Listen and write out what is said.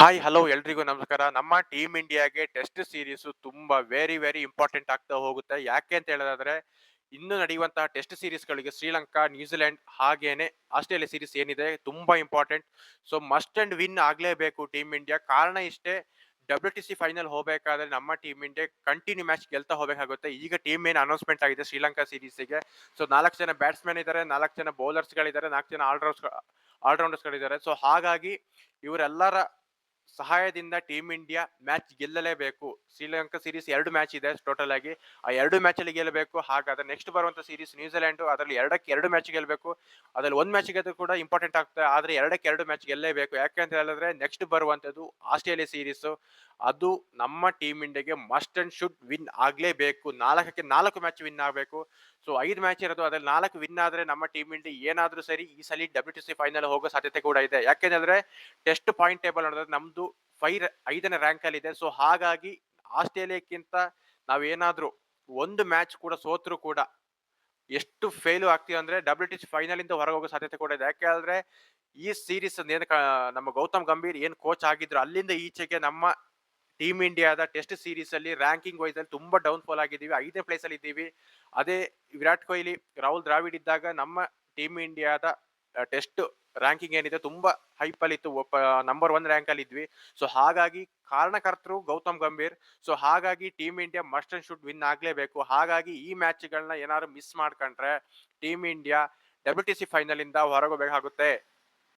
Hi hello ಎಲ್ರಿಗೂ ನಮಸ್ಕಾರ. ನಮ್ಮ ಟೀಮ್ ಇಂಡಿಯಾಗೆ ಟೆಸ್ಟ್ ಸೀರೀಸ್ ತುಂಬಾ ವೆರಿ ಇಂಪಾರ್ಟೆಂಟ್ ಆಗ್ತಾ ಹೋಗುತ್ತೆ. ಯಾಕೆ ಅಂತ ಹೇಳೋದಾದ್ರೆ ಇನ್ನು ನಡೆಯುವಂತಹ ಟೆಸ್ಟ್ ಸೀರೀಸ್ಗಳಿಗೆ ಶ್ರೀಲಂಕಾ, ನ್ಯೂಜಿಲೆಂಡ್ ಹಾಗೇನೆ ಆಸ್ಟ್ರೇಲಿಯಾ ಸೀರೀಸ್ ಏನಿದೆ ತುಂಬಾ important. So must and win ಆಗ್ಲೇಬೇಕು ಟೀಮ್ ಇಂಡಿಯಾ. ಕಾರಣ ಇಷ್ಟೇ, WTC ಫೈನಲ್ ಹೋಗಬೇಕಾದ್ರೆ ನಮ್ಮ ಟೀಮ್ ಇಂಡಿಯಾ ಕಂಟಿನ್ಯೂ ಮ್ಯಾಚ್ ಗೆಲ್ತಾ ಹೋಗಬೇಕಾಗುತ್ತೆ. ಈಗ ಟೀಮ್ ಏನ್ ಅನೌನ್ಸ್ಮೆಂಟ್ ಆಗಿದೆ ಶ್ರೀಲಂಕಾ ಸೀರೀಸ್ಗೆ. ಸೊ 4 ಜನ ಬ್ಯಾಟ್ಸ್ಮನ್ ಇದ್ದಾರೆ, 4 ಜನ ಬೌಲರ್ಸ್ ಗಳಿದ್ದಾರೆ, 4 ಜನ ಆಲ್ರೌಂಡರ್ಸ್ ಗಳಿದ್ದಾರೆ. ಸೊ ಹಾಗಾಗಿ ಇವರೆಲ್ಲರ ಸಹಾಯದಿಂದ ಟೀಮ್ ಇಂಡಿಯಾ ಮ್ಯಾಚ್ ಗೆಲ್ಲಲೇಬೇಕು. ಶ್ರೀಲಂಕಾ ಸೀರೀಸ್ 2 ಮ್ಯಾಚ್ ಇದೆ ಟೋಟಲ್ ಆಗಿ. ಆ 2 ಮ್ಯಾಚ್ ಅಲ್ಲಿ ಗೆಲ್ಲಬೇಕು. ಹಾಗಾದ್ರೆ ನೆಕ್ಸ್ಟ್ ಬರುವಂತ ಸೀರೀಸ್ ನ್ಯೂಜಿಲೆಂಡ್, ಅದರಲ್ಲಿ 2ಕ್ಕೆ 2 ಮ್ಯಾಚ್ ಗೆಲ್ಲಬೇಕು. ಅದ್ರಲ್ಲಿ 1 ಮ್ಯಾಚ್ ಗೆದ್ದು ಕೂಡ ಇಂಪಾರ್ಟೆಂಟ್ ಆಗ್ತದೆ. ಆದ್ರೆ 2ಕ್ಕೆ 2 ಮ್ಯಾಚ್ ಗೆಲ್ಲೇಬೇಕು. ಯಾಕೆ ಅಂತ ಹೇಳಿದ್ರೆ ನೆಕ್ಸ್ಟ್ ಬರುವಂತದ್ದು ಆಸ್ಟ್ರೇಲಿಯಾ ಸೀರೀಸ್. ಅದು ನಮ್ಮ ಟೀಮ್ ಇಂಡಿಯಾಗೆ ಮಸ್ಟ್ ಅಂಡ್ ಶುಡ್ ವಿನ್ ಆಗ್ಲೇಬೇಕು. 4ಕ್ಕೆ 4 ಮ್ಯಾಚ್ ವಿನ್ ಆಗಬೇಕು. ಸೊ 5 ಮ್ಯಾಚ್ ಇರೋದು, ಅದ್ರಲ್ಲಿ 4 ವಿನ್ ಆದ್ರೆ ನಮ್ಮ ಟೀಮ್ ಇಂಡಿಯಾ ಏನಾದ್ರೂ ಸರಿ ಈ ಸಲ WTC ಫೈನಲ್ ಹೋಗೋ ಸಾಧ್ಯತೆ ಕೂಡ ಇದೆ. ಯಾಕೆಂದ್ರೆ ಟೆಸ್ಟ್ ಪಾಯಿಂಟ್ ಟೇಬಲ್ ನೋಡಿದ್ರೆ ನಮ್ದು 5ನೇ ರ್ಯಾಂಕ್ ಅಲ್ಲಿ ಇದೆ. ಸೊ ಹಾಗಾಗಿ ಆಸ್ಟ್ರೇಲಿಯಾಕ್ಕಿಂತ ನಾವೇನಾದ್ರೂ ಒಂದು ಮ್ಯಾಚ್ ಕೂಡ ಸೋತ್ರು ಕೂಡ ಎಷ್ಟು ಫೇಲು ಆಗ್ತೀವಿ ಅಂದ್ರೆ WTC ಫೈನಲ್ ಇಂದ ಹೊರಗೆ ಹೋಗೋ ಸಾಧ್ಯತೆ ಕೂಡ ಇದೆ. ಯಾಕೆ ಈ ಸೀರೀಸ್ ನಮ್ಮ ಗೌತಮ್ ಗಂಭೀರ್ ಏನ್ ಕೋಚ್ ಆಗಿದ್ರು ಅಲ್ಲಿಂದ ಈಚೆಗೆ ನಮ್ಮ ಟೀಮ್ ಇಂಡಿಯಾದ ಟೆಸ್ಟ್ ಸೀರೀಸ್ ಅಲ್ಲಿ ರ್ಯಾಂಕಿಂಗ್ ವೈಸ್ ಅಲ್ಲಿ ತುಂಬಾ ಡೌನ್ ಫಾಲ್ ಆಗಿದ್ದೀವಿ. 5ನೇ ಪ್ಲೇಸ್ ಅಲ್ಲಿ ಇದ್ದೀವಿ. ಅದೇ ವಿರಾಟ್ ಕೊಹ್ಲಿ, ರಾಹುಲ್ ದ್ರಾವಿಡ್ ಇದ್ದಾಗ ನಮ್ಮ ಟೀಮ್ ಇಂಡಿಯಾದ ಟೆಸ್ಟ್ ರ್ಯಾಂಕಿಂಗ್ ಏನಿದೆ ತುಂಬಾ ಹೈಪ್ ಅಲ್ಲಿ ಇತ್ತು. ನಂಬರ್ 1 ರ್ಯಾಂಕ್ ಅಲ್ಲಿ ಇದ್ವಿ. ಸೊ ಹಾಗಾಗಿ ಕಾರಣಕರ್ತರು ಗೌತಮ್ ಗಂಭೀರ್. ಸೊ ಹಾಗಾಗಿ team India must and should win ಆಗ್ಲೇಬೇಕು. ಹಾಗಾಗಿ ಈ ಮ್ಯಾಚ್ ಗಳನ್ನ ಏನಾದ್ರು ಮಿಸ್ ಮಾಡ್ಕೊಂಡ್ರೆ ಟೀಮ್ ಇಂಡಿಯಾ WTC ಫೈನಲ್ ಇಂದ ಹೊರಗೋಗ್ಬೇಕಾಗುತ್ತೆ.